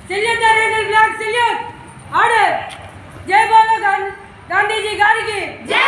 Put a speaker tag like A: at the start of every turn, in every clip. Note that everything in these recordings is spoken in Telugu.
A: Salute Narendra flag salute order. జై బోలో గాంధీజీ గారికి జై.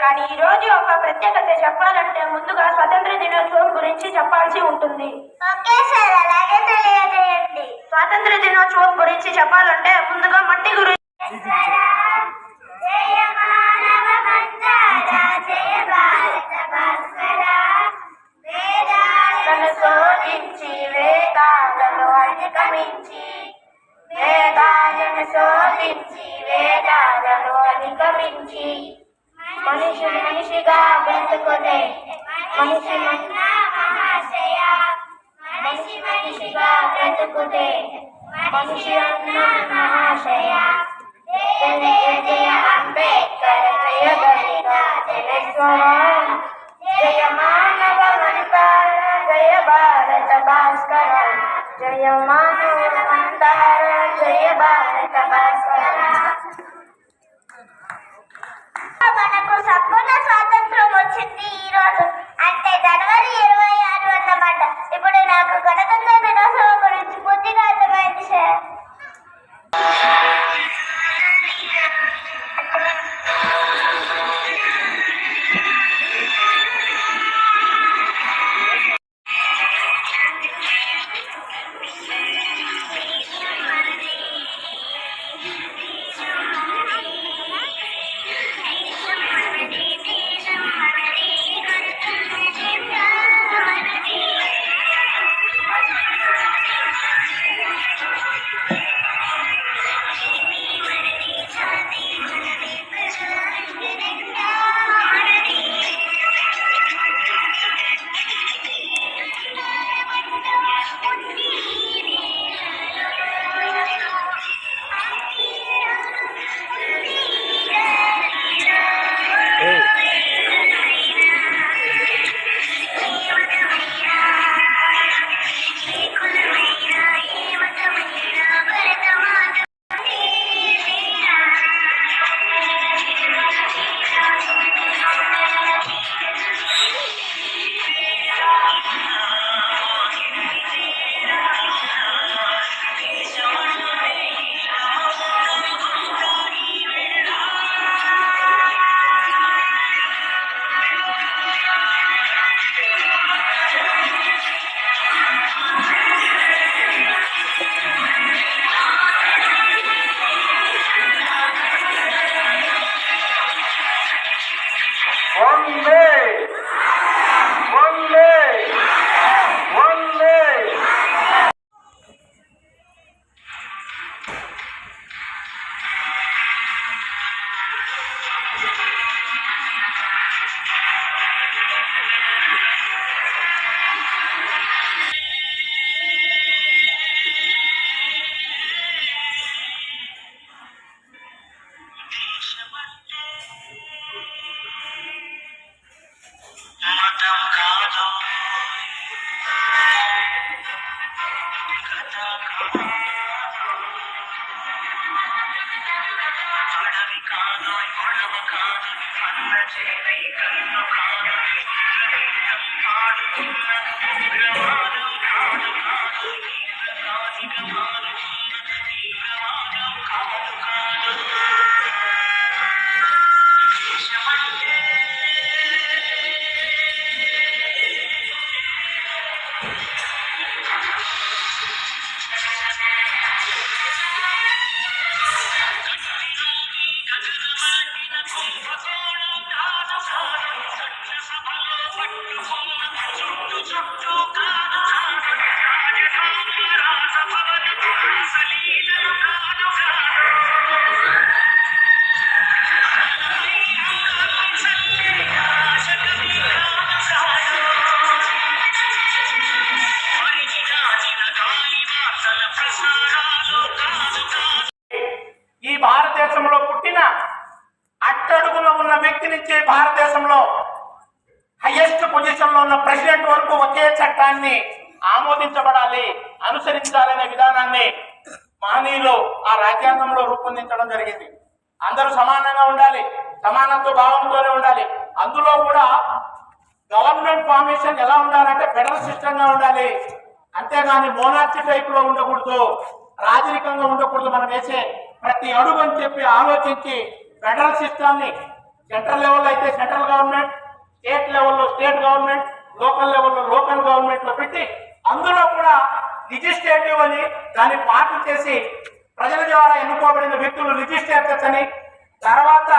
B: కానీ ఈ రోజు ఒక ప్రత్యేకత చెప్పాలంటే ముందుగా స్వాతంత్ర దినోత్సవం గురించి చెప్పాల్సి ఉంటుంది. స్వాతంత్ర దినోత్సవం గురించి చెప్పాలంటే ముందుగా మట్టి గురించి శోధించి వేదాలను అధిగమించి మనిషి మనిషిగా బ్రతుకుతే మనిషిగా బ్రతుకుతే మనిషి అన్న మహాశయ. జయ జయ అంబేద్కర్, జయ గరిగా జనేశ్వర, జయ మానవ మందార, జయ భారత భాస్కర, జయ మానవ మందార, జయ భారత భాస్కర. మనకు సంపూర్ణ స్వాతంత్రం వచ్చింది ఈ రోజు, అంటే జనవరి 26 అన్నమాట. ఇప్పుడు నాకు గణతంత్ర దినోత్సవం గురించి పూర్తిగా అర్థమైంది సార్.
C: భారతదేశంలో ఉన్న ప్రెసిడెంట్ వరకు ఒకే చట్టాన్ని ఆమోదించబడాలి, అనుసరించాలనే విధానాన్ని మహనీయులు ఆ రాజ్యాంగంలో రూపొందించడం జరిగింది. అందరూ సమానంగా ఉండాలి, సమానత్వ భావంతోనే ఉండాలి. అందులో కూడా గవర్నమెంట్ ఫార్మేషన్ ఎలా ఉండాలంటే ఫెడరల్ సిస్టమ్ గా ఉండాలి, అంతేగాని మోనార్చీ టైప్ లో ఉండకూడదు, రాజరికంగా ఉండకూడదు. మనం వేసే ప్రతి అడుగు అని చెప్పి ఆలోచించి ఫెడరల్ సిస్టమ్ ని సెంట్రల్ లెవెల్లో అయితే సెంట్రల్ గవర్నమెంట్, స్టేట్ లెవెల్లో స్టేట్ గవర్నమెంట్, లోకల్ లెవెల్లో లోకల్ గవర్నమెంట్ లో పెట్టి అందులో కూడా లెజిస్లేటివ్ అని దాన్ని పార్టీ చేసి ప్రజల ద్వారా ఎన్నుకోబడిన వ్యక్తులు లెజిస్లేటర్స్ అని, తర్వాత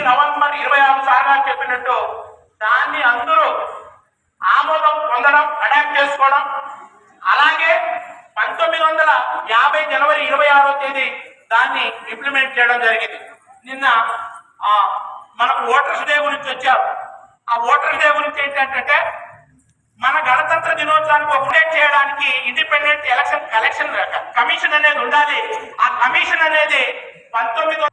C: నవంబర్ 26 సార్లు చెప్పినట్టు దాన్ని అందరూ ఆమోదం పొందడం, అడాప్ట్ చేసుకోవడం. అలాగే 1950 జనవరి 26వ తేదీ దాన్ని ఇంప్లిమెంట్ చేయడం జరిగింది. నిన్న మనకు ఓటర్స్ డే గురించి వచ్చారు. ఆ ఓటర్స్ డే గురించి ఏంటంటే మన గణతంత్ర దినోత్సవానికి అప్డేట్ చేయడానికి ఇండిపెండెంట్ ఎలక్షన్ కమిషన్ అనేది ఉండాలి. ఆ కమిషన్ అనేది 19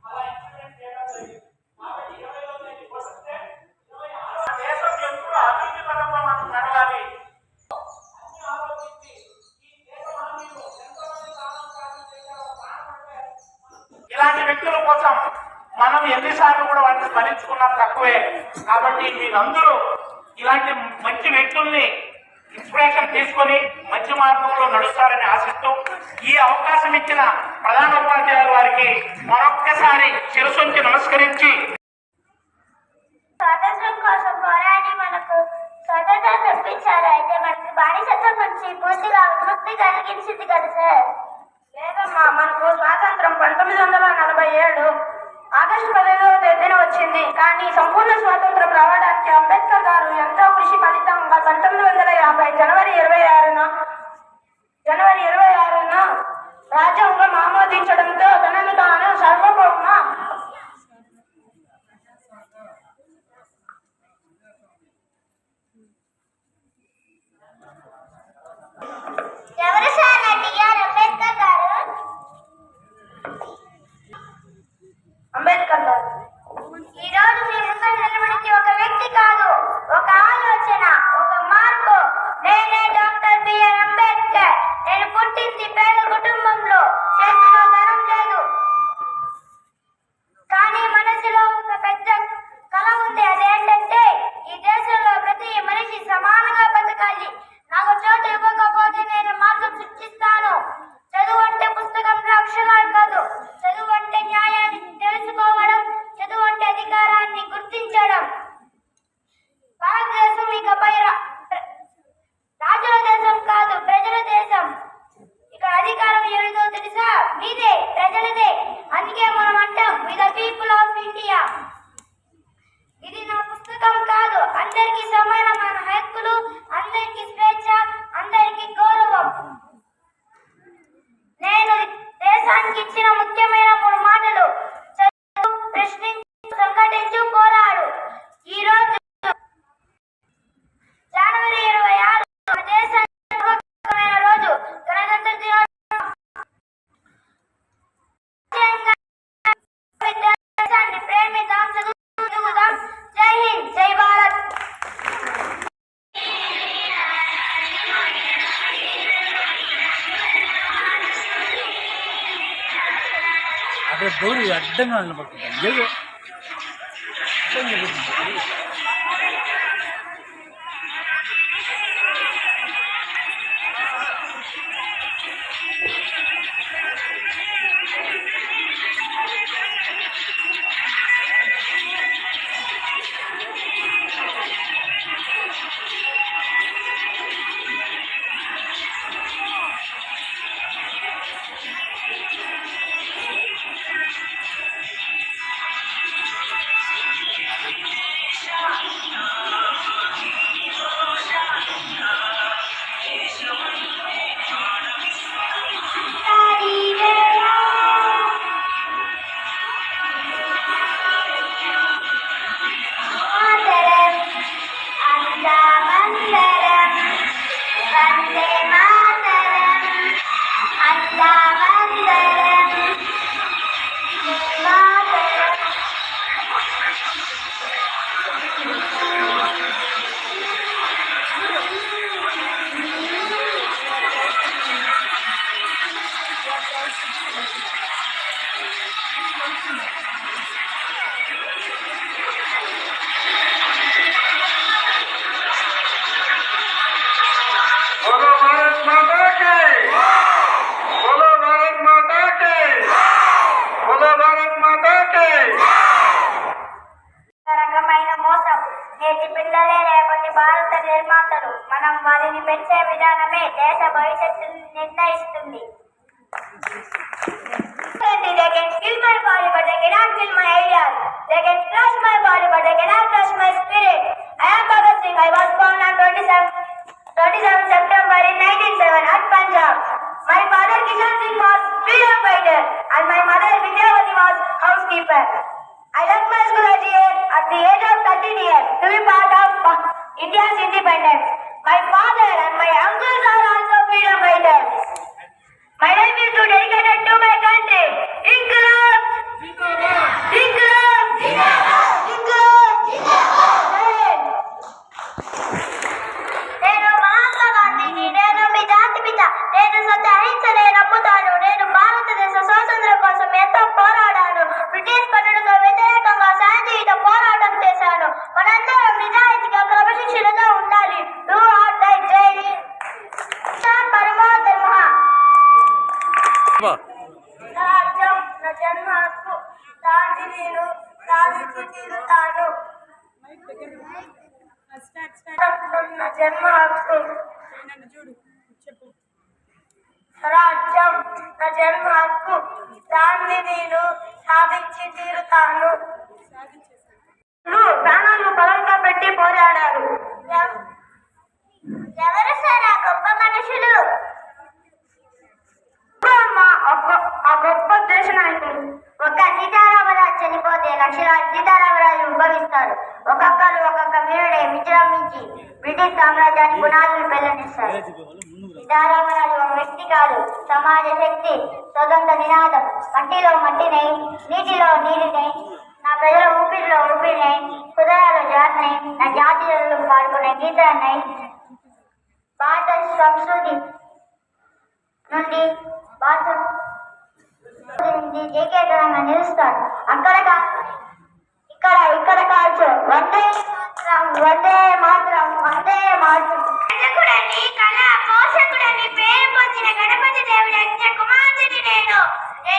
C: దేశం ఎప్పుడు అభివృద్ధి పరంగా మనం నడవాలి. ఇలాంటి వ్యక్తుల కోసం మనం ఎన్నిసార్లు కూడా వాటిని స్మరించుకున్నాం తక్కువే. కాబట్టి మీరందరూ ఇలాంటి మంచి వ్యక్తుల్ని ఇన్స్పిరేషన్ తీసుకొని మంచి మార్గంలో నడుస్తారని ఆశిస్తూ ఈ అవకాశం ఇచ్చిన ప్రధాన ఉపాధ్యాయుల వారికి మరొక్కసారి శిరసుంచి నమస్కరించి,
B: స్వాతంత్రం కోసం పోరాడి మనకు స్వతంత్రం తెప్పించారు. అయితే మనకి బానిసత్వం నుంచి పూర్తిగా విముక్తి కలిగించింది కదా సార్?
A: లేదమ్మా, మనకు స్వాతంత్రం 1947 ఆగస్టు 15వ తేదీన వచ్చింది. కానీ సంపూర్ణ స్వాతంత్రం రావడానికి అంబేద్కర్ గారు ఎంతో కృషి ఫలితంగా 1950 జనవరి 26న రాజ్యాంగం ఆమోదించడంతో తనను తాను సార్వభౌమ
B: ఎవరు సార్ టిఆర్ అంబేద్కర్ గారు?
A: అంబేద్కర్ గారు
B: ఈ రోజు మీ ముందు నిలబడికి ఒక వ్యక్తి కాదు, ఒక ఆలోచన, ఒక మార్పు. నేనే డాక్టర్ బిఆర్ అంబేద్కర్. నేను పుట్టింది పేద కుటుంబంలో, చేతిలో ధనం లేదు, కానీ మనసులో ఒక పెద్ద కళ ఉంది. అదేంటంటే ఈ దేశంలో ప్రతి మనిషి సమానంగా బతకాలి. నాకు చోటు ఇవ్వకపోతే నేను మార్గం సృష్టిస్తాను. చదువు అంటే పుస్తకం అక్షరాలు కాదు. చదువు అంటే న్యాయాన్ని తెలుసుకోవడం, చదువు అంటే అధికారాన్ని గుర్తించడం. భారతదేశం ఇకపై రాజుల దేశం కాదు, ప్రజల దేశం. ఇక్కడ అధికారం ఎవరిదో తెలుసా? మీదే, ప్రజలదే. అందుకే మనం అంటాం we the people of India. ఇది నా పుస్తకం కాదు. అందరికీ సమానమైన హక్కులు, అందరికీ స్వేచ్ఛ, అందరికీ గౌరవం. నేను దేశానికి ఇచ్చిన ముఖ్యమైన 3 మాటలు: చదువు, ప్రశ్నించు, సంఘటించు, పోరాడు. ఈ రోజు జనవరి 26 మన దేశానికి రోజు, గణతంత్ర దినోత్సవం. దేశాన్ని ప్రేమిద్దాం, చదువుదాం. జై హింద్, జై భారత్.
D: అక్కడ గౌరీ అడ్డంగా నిలబడుతుంది. లేదు
B: రేపటి భారత నిర్మాతలు. మనం వారిని పెంచే విధానమే దేశ భవిష్యత్తును నిర్ణయిస్తుంది. They can kill my body, but they cannot kill my ideas. They can crush my body, but they cannot crush my spirit. I am Bhagat Singh. I was born on 27 September in 1907 at Punjab. My father Kishan Singh was freedom fighter, and my mother Vidyavati was housekeeper. I left my school at the age of 13 years to be part of India's independence. My father and my uncles are also freedom fighters. My life is to dedicated to my country. Inkılap! Inkılap! Inkılap! నేను మహాత్మా గాంధీని, నేను మీ జాతి పిత, నేను సత్య అహింసనే నమ్ముతాను. నేను భారతదేశ స్వాతంత్ర్యం కోసం ఎంతో పోరాడాను. బ్రిటిష్ పన్నులకు వ్యతిరేకంగా శాంతియుత పోరాటం చేశాను. మనందరం నిజాయితీగా క్రమశిక్షణగా ఉండాలి. Do or die. జై హింద్. పరమో ధర్మ. రాజ్యం నా జన్మ హక్కు, దాన్ని నేను సాధించి తీరుతాను. నా జన్మ హక్కు, రాజ్యం నా జన్మ హక్కు, దాన్ని నేను సాధించి తీరుతాను.
A: ప్రాణాలను బలంగా పెట్టి పోరాడారు.
B: ఎవరు సార్ ఆ గొప్ప మనుషులు?
A: ఆ గొప్ప దేశ నాయకులు.
B: ఒక్క సీతారామరాజు చనిపోతే లక్షలాది సీతారామరాజు ఉద్భవిస్తారు. ఒక్కొక్కరు ఒక్కొక్క వీరుడే విజృంభించి బ్రిటిష్ సామ్రాజ్యాన్ని పునాదులు పెళ్లనిస్తారు. సీతారామరాజు ఒక వ్యక్తి కాదు, సమాజ శక్తి, స్వతంత్ర నినాదం. మట్టిలో మట్టినై, నీటిలో నీటినై, నా ప్రజల ఊపిరిలో ఊపిరినై, హృదయాలు జాతినై, నా జాతీయులు పాడుకునే గీతాన్నై, భారత సంస్కృతి నుండి జేకేతనంగా నిలుస్తాడు. అక్కడ ఇక్కడ కాల్చు వందే వందే మాత్రం వందే మాత్రం. కళ పోషకుడని పేరు పొందిన గణపతి దేవుడి కుమార్తెని నేను.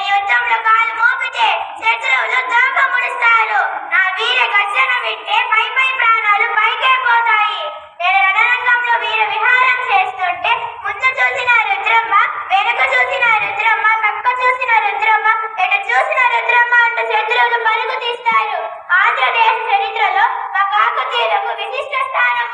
B: యుద్ధంలో కాలు మోపితే శత్రువులు దాక ముడుస్తారు. నా వీర గర్జన వింటే పై ప్రాణాలు పైకే పోతాయి. నేను రణరంగంలో వీర విహారం చేస్తుంటే ముందు చూసిన రుద్రమ్మ, వెనుక చూసిన రుద్రమ్మ, పక్క చూసిన రుద్రమ్మ, ఎటు చూసిన రుద్రమ్మ అంటూ శత్రువులు పరుగు తీస్తారు. ఆంధ్రదేశ చరిత్రలో మా కాకతీయులకు విశిష్ట స్థానం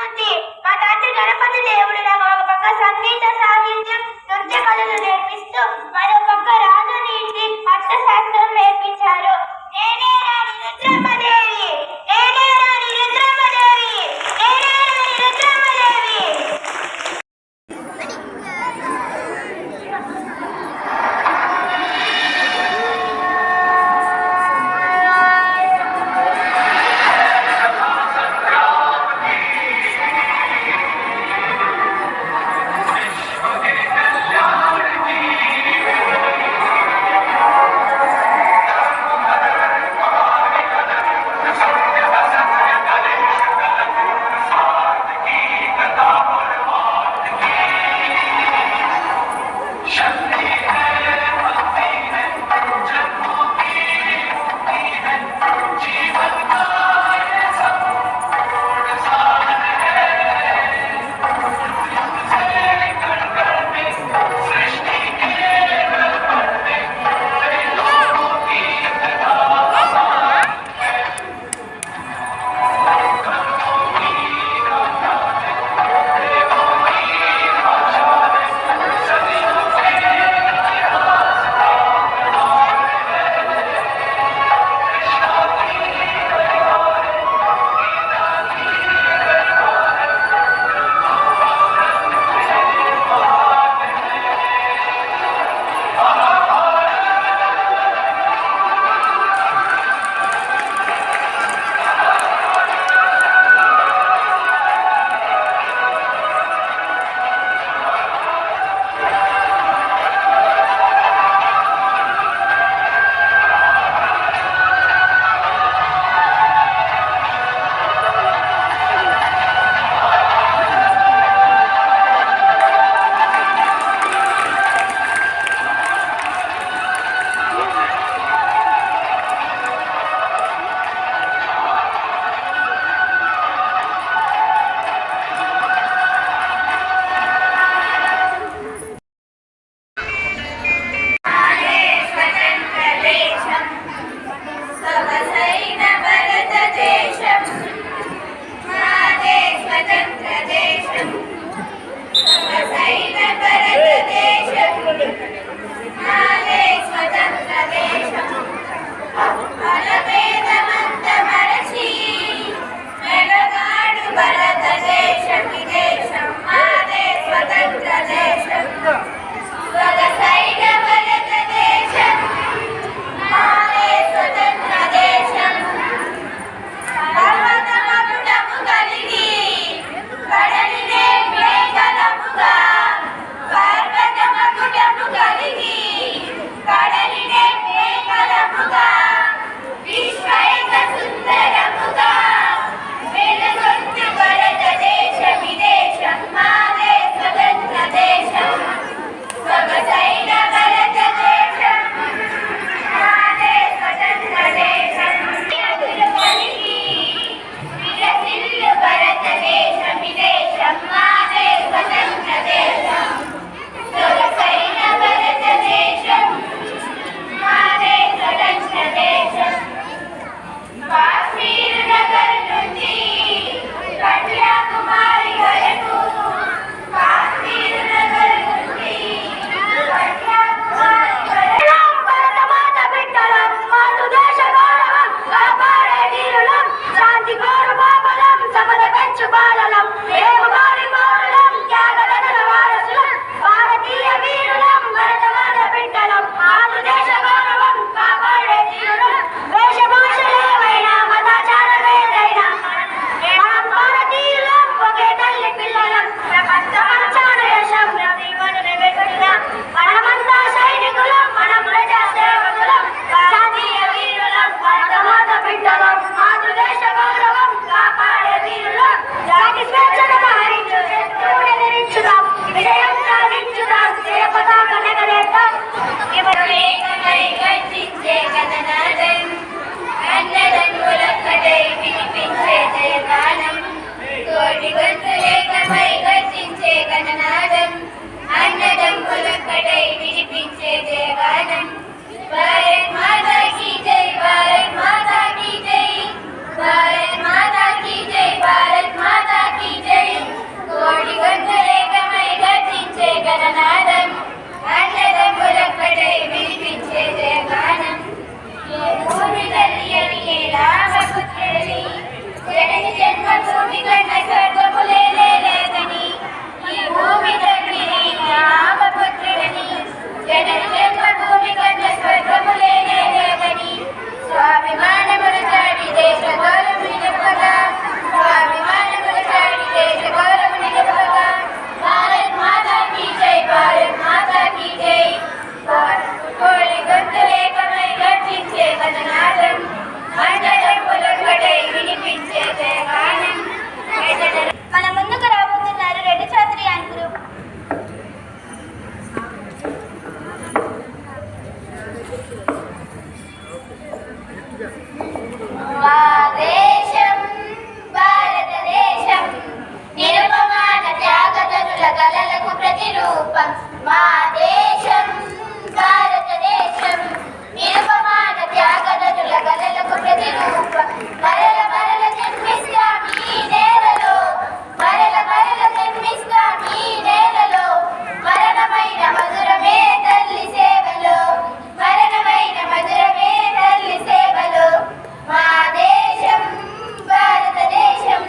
B: ప్రపంచాన దేశం నిలబెట్టిన మనమంతా సైనికులం, మనం ప్రజా సేవకులం, జాతీయ వీరులం, భారతమాత బిడ్డలం, మాతృదేశ గౌరవం కాపాడే వీరులం, జాతి స్వేచ్ఛను హరించు శత్రువుని ఎదిరించుదాం, విజయం సాధించుదాం, జయ పతాక ఎగరేద్దాం. ఏకమై గర్జించే గణనాదం, అన్నదమ్ములొక్కటై వినిపించే జయగానం, కోటి గొంతులు ఏకమై గర్జించే గణనాదం, అన్నదమ్ములొక్కటై వినిపించే జయగానం. భారత్ మాతా కీ జై, భారత్ మాతా కీ జై, భారత్ మాతా కీ జై, భారత్ మాతా కీ జై. కోటి గొంతులు ఏకమై గర్జించే గణనాదం, అన్నదమ్ములొక్కటై వినిపించే జయగానం. ఏ భూమి తల్లి అని ఏ రామపుత్రుడని, జనని జన్మభూమి కన్న స్వర్గములే లేదని, ఈ భూమి తల్లిని రామపుత్రుడని, జనని జన్మభూమి కన్న స్వర్గములే లేదని, స్వాభిమానములు చాటి దేశ గౌరవం నిలుపగా, స్వాభిమానములు చాటి దేశ గౌరవం నిలుపగా. భారత్ మాతా కీ జై, భారత్ మాతా కీ జై. కోటి గొంతులు ఏకమై గర్జించే గణనాదం, అన్నదమ్ములొక్కటై వినిపించే జయగానం. మన ముందుకు రాబోతున్నారు రెడ్డి చాతుర్యాన్ గ్రూప్. మా దేశం భారతదేశం, నిరుపమాన త్యాగతనుల కలలకు ప్రతిరూపం. మా దేశం భారతదేశం, నిరుపమాన త్యాగతనుల కలలకు ప్రతిరూపం. మరల మరల జన్మిస్తాం ఈ నేలలో, మరల మరల జన్మిస్తాం ఈ నేలలో, మరణమైన మధురమే తల్లి సేవలో, మరణమైన మధురమే తల్లి సేవలో. మా దేశం భారతదేశం,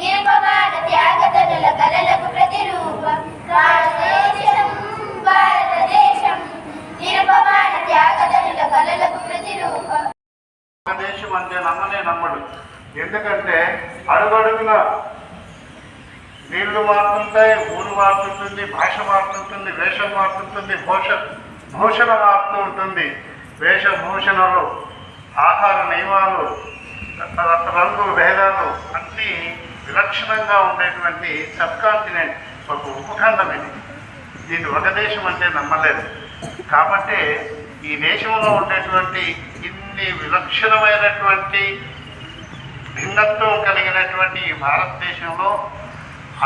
B: నిరుపమాన త్యాగతనుల కలలకు ప్రతిరూపం. మా దేశం భారతదేశం, నిరుపమాన త్యాగతనుల కలలకు ప్రతిరూపం.
E: దేశం అంటే నమ్మనే నమ్మడు. ఎందుకంటే అడుగడుగున నీళ్లు మారుతుంటాయి, ఊరు మారుతుంటుంది, భాష మారుతుంటుంది, వేషం మారుతుంటుంది, భూషణ మారుతూ ఉంటుంది. వేషభూషణలు, ఆహార నియమాలు, రంగు భేదాలు అన్నీ విలక్షణంగా ఉండేటువంటి సబ్ కాంటినెంట్, ఒక ఉపఖండం ఇది. దీన్ని ఒక దేశం అంటే నమ్మలేదు. కాబట్టి ఈ దేశంలో ఉండేటువంటి ఇన్ని విలక్షణమైనటువంటి భిన్నత్వం కలిగినటువంటి ఈ భారతదేశంలో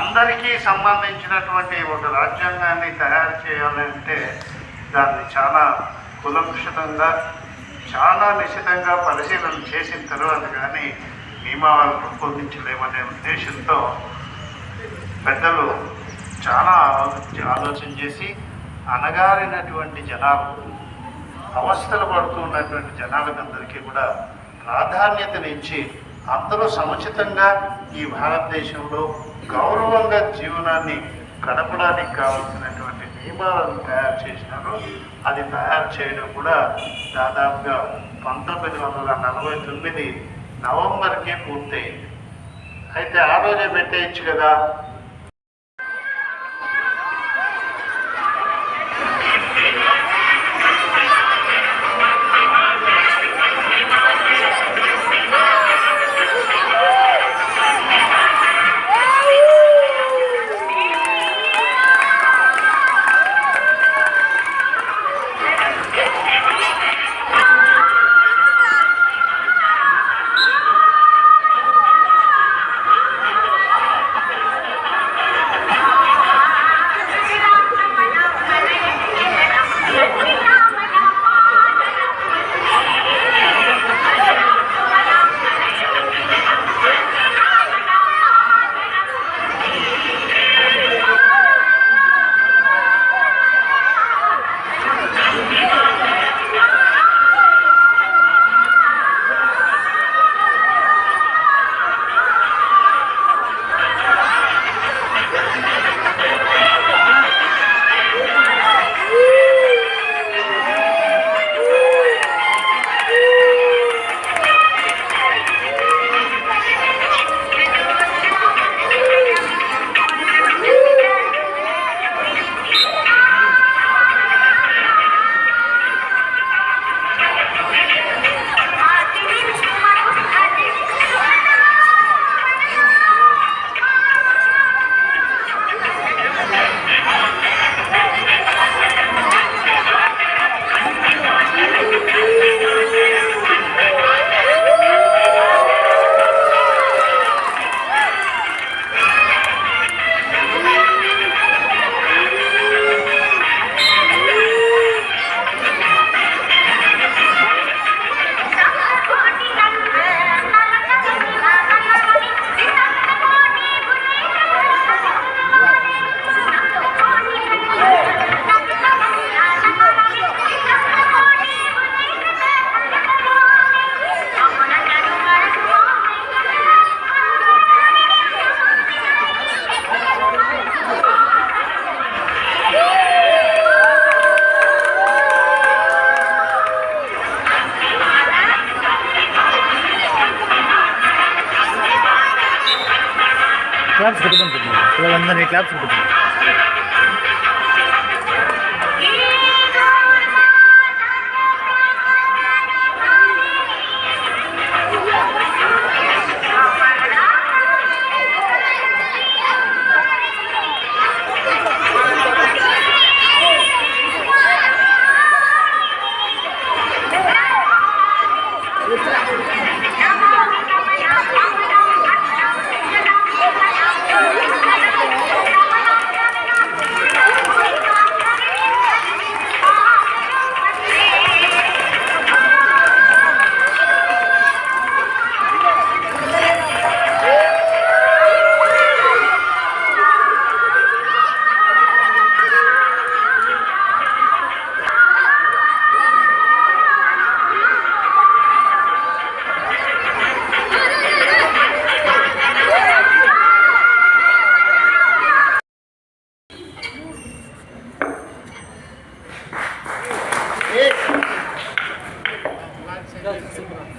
E: అందరికీ సంబంధించినటువంటి ఒక రాజ్యాంగాన్ని తయారు చేయాలంటే దాన్ని చాలా కులంకుషితంగా, చాలా నిశితంగా పరిశీలన చేసిన తర్వాత కానీ నియమాలను రూపొందించలేమనే ఉద్దేశంతో పెద్దలు చాలా ఆలోచన చేసి అణగారినటువంటి జనాలు, అవస్థలు పడుతున్నటువంటి జనాలకందరికీ కూడా ప్రాధాన్యతనిచ్చి అందరూ సముచితంగా ఈ భారతదేశంలో గౌరవంగా జీవనాన్ని గడపడానికి కావాల్సినటువంటి నియమాలను తయారు చేసినారు. అది తయారు చేయడం కూడా దాదాపుగా 1949 నవంబర్కే పూర్తయింది. అయితే ఆ రోజే పెట్టేయచ్చు కదా.
D: క్లాప్స్ కొట్టుకుంటుంది పిల్లలందరినీ క్లాప్స్ కొట్టుకుంటుంది.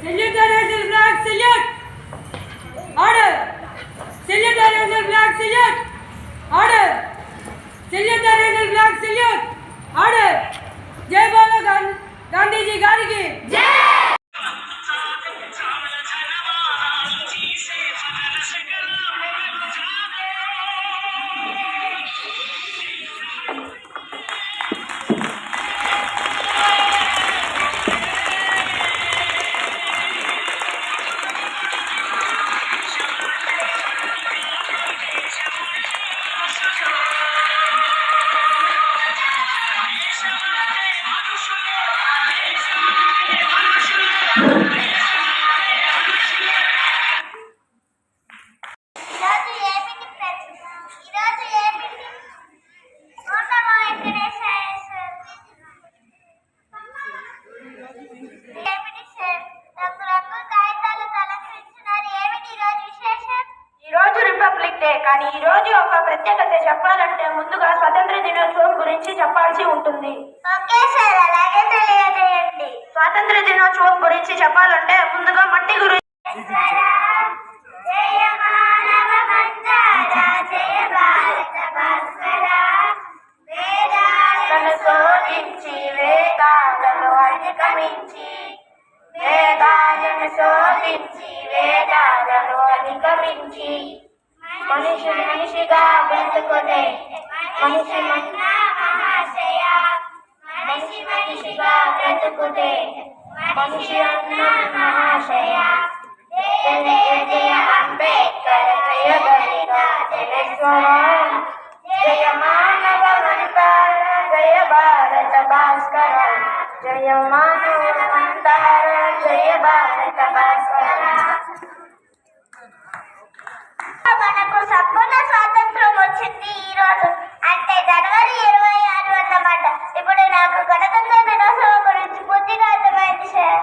F: Salute the national flag, salute! Order! Salute the national flag, salute! Order! Salute the national flag, salute! Order! Jai Bolo Gandhi Ji Gariki!
A: కానీ ఈ రోజు ఒక ప్రత్యేకత చెప్పాలంటే ముందుగా స్వాతంత్ర దినోత్సవం గురించి చెప్పాల్సి ఉంటుంది.
B: ఓకే సార్, అలాగే తెలియజేయండి.
A: స్వాతంత్ర దినోత్సవం గురించి చెప్పాలంటే ముందుగా మట్టి గురించి శోధించి వేదాలను అధిగమించి మనిషి మనిషిగా బ్రతుకుతే మనిషి మనిషిగా బ్రతుకుతే మనిషి అన్న మహాశయ. జయ జయ అంబేద్కర్, జయ బలిగా జయేశ్వర, జయ మానవ మంతార, జయ భారత భాస్కర, జయ మానవ మంతార, జయ భారత భాస్కర.
B: మనకు సంపూర్ణ స్వాతంత్రం వచ్చింది ఈ రోజు, అంటే జనవరి 26 అన్నమాట. ఇప్పుడు నాకు గణతంత్ర దినోత్సవం గురించి పూర్తిగా అర్థమైంది సార్.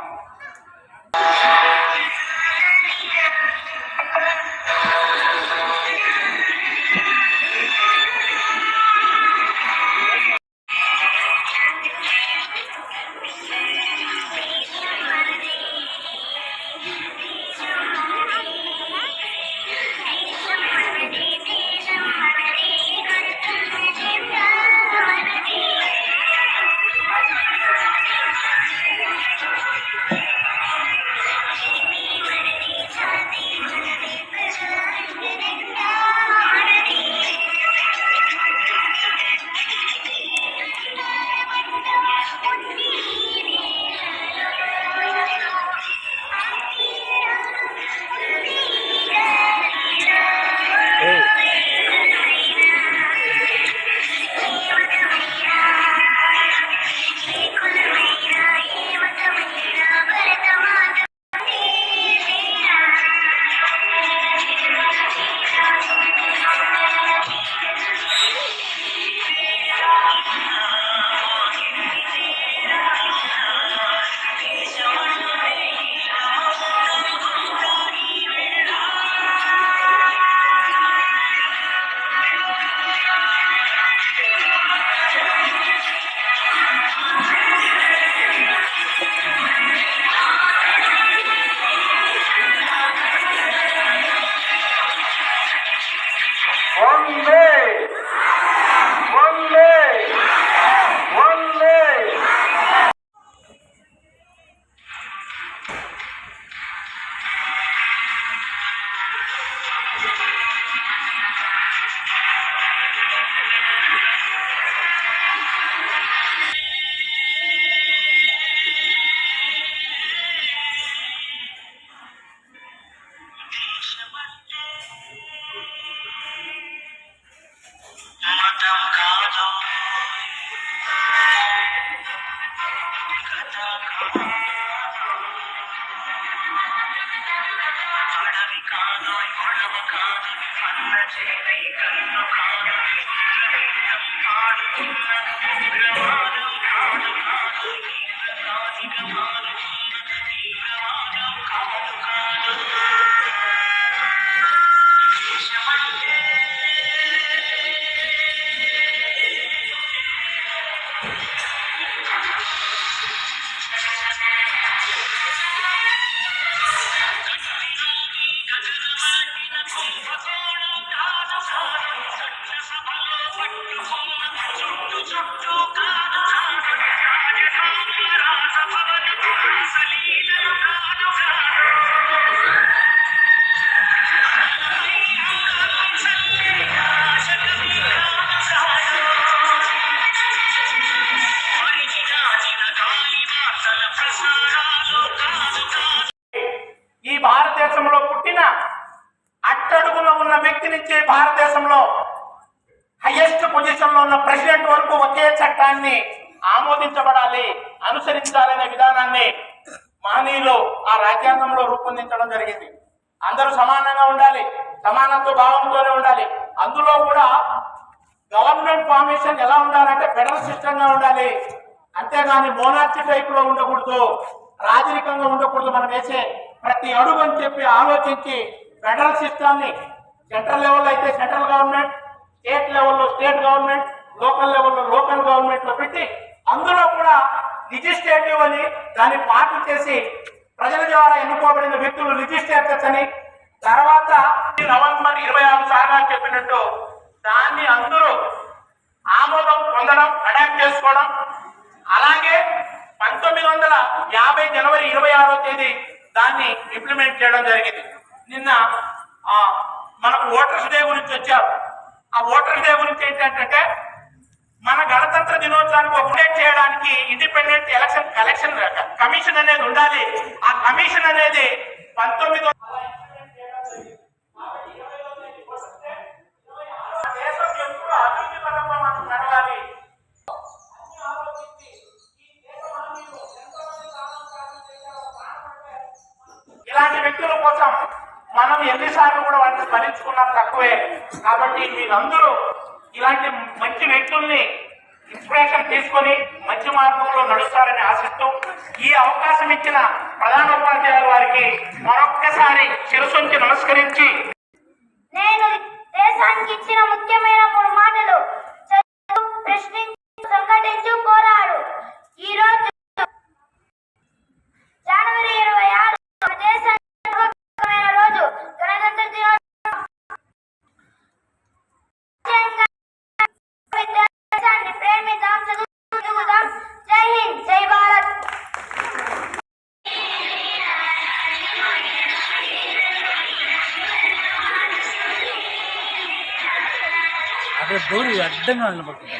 C: వందే వందే వందే. ఈ భారతదేశంలో పుట్టిన అట్టడుగున ఉన్న వ్యక్తి నుంచి భారతదేశంలో హైయెస్ట్ పొజిషన్ లో ఉన్న ప్రెసిడెంట్ వరకు ఒకే చట్టాన్ని ఆమోదించబడాలి, అనుసరించాలనే విధానాన్ని మహనీయులు ఆ రాజ్యాంగంలో రూపొందించడం జరిగింది. అందరూ సమానంగా ఉండాలి, సమానత్వ భావంతోనే ఉండాలి. అందులో కూడా గవర్నమెంట్ ఫార్మేషన్ ఎలా ఉండాలంటే ఫెడరల్ సిస్టమ్ గా ఉండాలి, అంతేగాని మోనార్చీ టైప్ లో ఉండకూడదు, రాజరికంగా ఉండకూడదు. మనం వేసే ప్రతి అడుగు అని చెప్పి ఆలోచించి ఫెడరల్ సిస్టమ్ ని సెంట్రల్ లెవెల్లో అయితే సెంట్రల్ గవర్నమెంట్, స్టేట్ లెవెల్లో స్టేట్ గవర్నమెంట్, లోకల్ లెవెల్లో లోకల్ గవర్నమెంట్ లో పెట్టి అందులో కూడా లెజిస్లేటివ్ అని దాన్ని పార్టీ చేసి ప్రజల ద్వారా ఎన్నుకోబడిన వ్యక్తులు లెజిస్లేటర్స్ అని, తర్వాత నవంబర్ 26 సార్లు చెప్పినట్టు దాన్ని అందరూ ఆమోదం పొందడం, అడాప్ట్ చేసుకోవడం. అలాగే 1950 జనవరి 26వ తేదీ దాన్ని ఇంప్లిమెంట్ చేయడం జరిగింది. నిన్న మనకు ఓటర్స్ డే గురించి వచ్చారు. ఆ ఓటర్స్ డే గురించి ఏంటంటే మన గణతంత్ర దినోత్సవానికి అప్డేట్ చేయడానికి ఇండిపెండెంట్ ఎలక్షన్ కమిషన్ అనేది ఉండాలి. ఆ కమిషన్ అనేది 19 దేశం ఎప్పుడు అభివృద్ధి పరంగా మనం నడవాలి. ఇలాంటి వ్యక్తుల కోసం మనం ఎన్నిసార్లు కూడా వాటిని స్మరించుకున్నాం తక్కువే. కాబట్టి మీరందరూ ఇలాంటి మంచి వ్యక్తుల్ని ఇన్స్పిరేషన్ తీసుకొని మంచి మార్గంలో నడుస్తారని ఆశిస్తూ ఈ అవకాశం ఇచ్చిన ప్రధానోపాధ్యాయుల వారికి మరొక్కసారి శిరసుంచి నమస్కరించి,
B: నేను దేశానికి ఇచ్చిన ముఖ్యమైన 3 మాటలు చదువు, ప్రశ్నించు, సంఘటించు, పోరాడు. ఈ రోజు జనవరి 26 మన దేశానికి గొప్పమైన రోజు, గణతంత్ర దినోత్సవం. దేశాన్ని ప్రేమిద్దాం, చదువుదాం. జై హింద్, జై భారత్.
D: అక్కడ గౌరీ అడ్డంగా నిలబడుతుంది.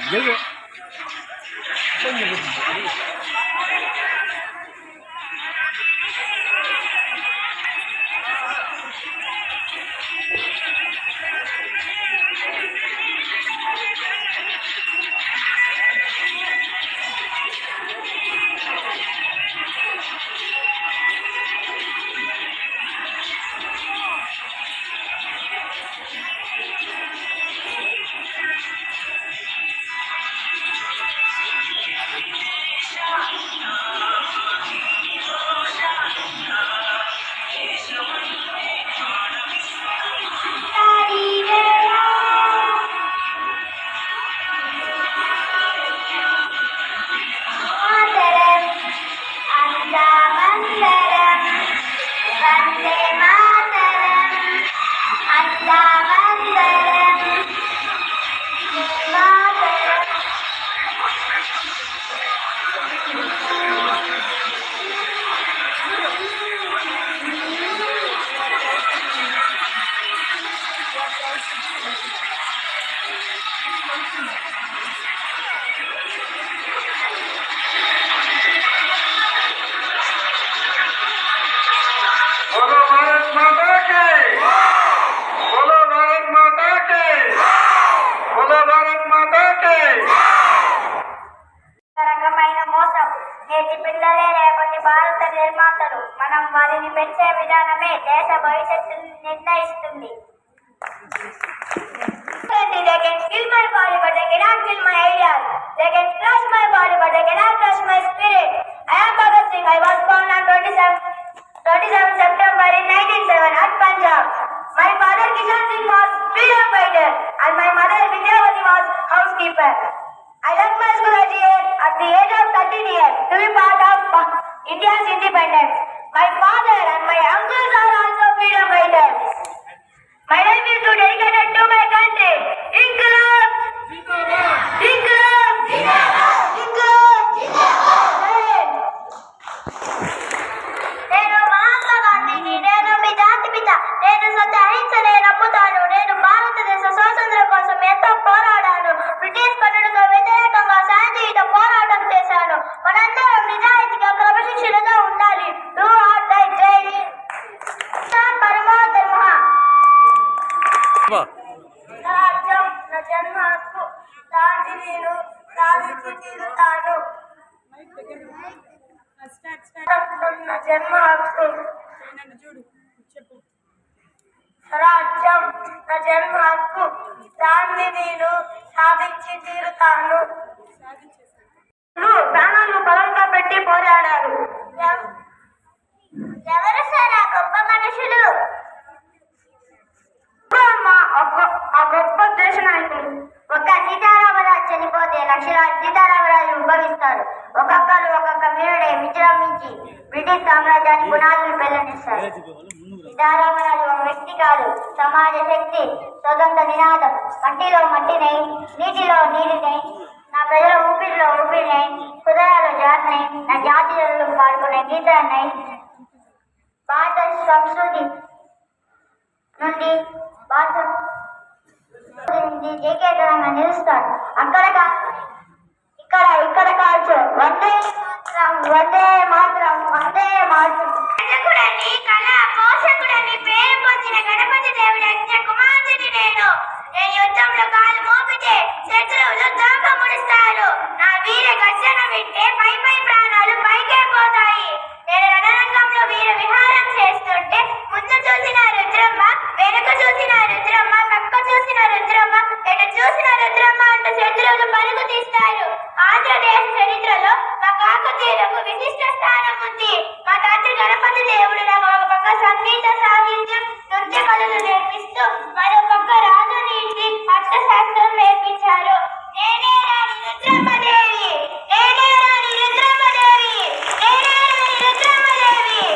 E: बोलो भारत माता की बोलो भारत माता की बोलो भारत माता की
B: రకమైన మోసం. నేటి పిల్లలే రేపటి భారత నిర్మాతలు. మనం వారిని పెంచే విధానమే దేశ భవిష్యత్తును నిర్ణయిస్తుంది. They can kill my body, but they cannot kill my ideas. They can crush my body, but they cannot crush my spirit. I am Bhagat Singh. I was born on 27 September in 1907 at Punjab. My father Kishan Singh was freedom fighter, and my mother Vidyavati was housekeeper. I left my school at the age of 13 years to be part of India's independence. My father and my uncles are also freedom fighters. My life is to dedicated to my country. Inkılap! Inkılap! Inkılap! నేను మహాత్మా గాంధీని, నేను మీ జాతి పిత, నేను సత్య అహింసనే నమ్ముతాను. నేను భారతదేశ స్వాతంత్ర్యం కోసం ఎంతో పోరాడాను. బ్రిటిష్ పన్నులకు వ్యతిరేకంగా శాంతియుత పోరాటం చేశాను. మనందరం నిజాయితీగా క్రమశిక్షణగా ఉండాలి. Do or die. జై హింద్. పరమో ధర్మ. రాజ్యం నా జన్మ హక్కు. దాన్ని నేను సాధించి తీరుతాను. నా జన్మ హక్కు. రాజ్యం నా జన్మ హక్కు. దాన్ని నేను సాధించి తీరుతాను.
A: ప్రాణాలు బలంగా పెట్టి పోరాడారు.
B: ఎవరు సార్ ఆ గొప్ప మనుషులు?
A: ఆ గొప్ప దేశ నాయకులు.
B: ఒక సీతారామరాజు చనిపోతే లక్షలాది సీతారామరాజు ఉద్భవిస్తారు. ఒక్కొక్కరు ఒక్కొక్క వీరుడే విజృంభించి బ్రిటిష్ సామ్రాజ్యాన్ని పునాదులు పెళ్లనిస్తారు. సీతారామరాజు ఒక వ్యక్తి కాదు, సమాజ శక్తి, స్వతంత్ర నినాదం. మట్టిలో మట్టినై, నీటిలో నీటినై, నా ప్రజల ఊపిరిలో ఊపిరినై, హృదయాల్లో జాతినై, నా జాతీయులు పాడుకునే గీతాన్నై, భారత సంస్కృతి నుండి జేకేతనంగా నిలుస్తాడు. అక్కడ ఇక్కడ ఇక్కడ కాల్చు. వందే మాత్రం, వందే మాత్రం, వందే మాత్రం. రజకుడని, కళా పోషకుడని పేరు పొందిన గణపతి దేవుడి యజ్ఞ కుమార్తెని నేను. యుద్ధంలో కాలు మోపితే శత్రువులు తోక ముడుస్తారు. నా వీర గర్జన వింటే పై ప్రాణాలు పైకే పోతాయి. నేను రణరంగంలో వీర విహారం చేస్తుంటే ముందు చూసిన రుద్రమ్మ, వెనుక చూసిన రుద్రమ్మ, పక్క చూసిన రుద్రమ్మ, ఎటు చూసిన రుద్రమ్మ అంటూ శత్రువులు పరుగు తీస్తారు. ఆంధ్రదేశ చరిత్రలో మా కాకతీయులకు విశిష్ట స్థానం ఉంది. మా తండ్రి గణపతి దేవుడు నాకు ఒక పక్క సంగీత, సాహిత్యం, నృత్య కళలు నేర్పిస్తూ మరో పక్క రాజనీతి, అర్థశాస్త్రం నేర్పించారు. నేనే రాణి రుద్రమ్మదేవి, నేనే రాణి రుద్రమ్మదేవి, నేనే రాణి రుద్రమ్మదేవి.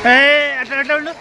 D: అట్లా అట్లా ఉండు.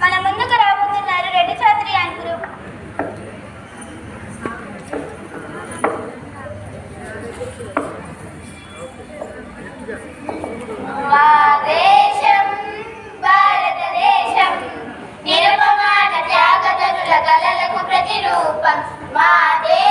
B: మన ముందుకు రాబోతున్నారు రెడ్డి చౌదరి అండ్ గ్రూప్. మా దేశం భారతదేశం నిరుపమాన త్యాగతనుల కలలకు ప్రతిరూపం. మా దేశం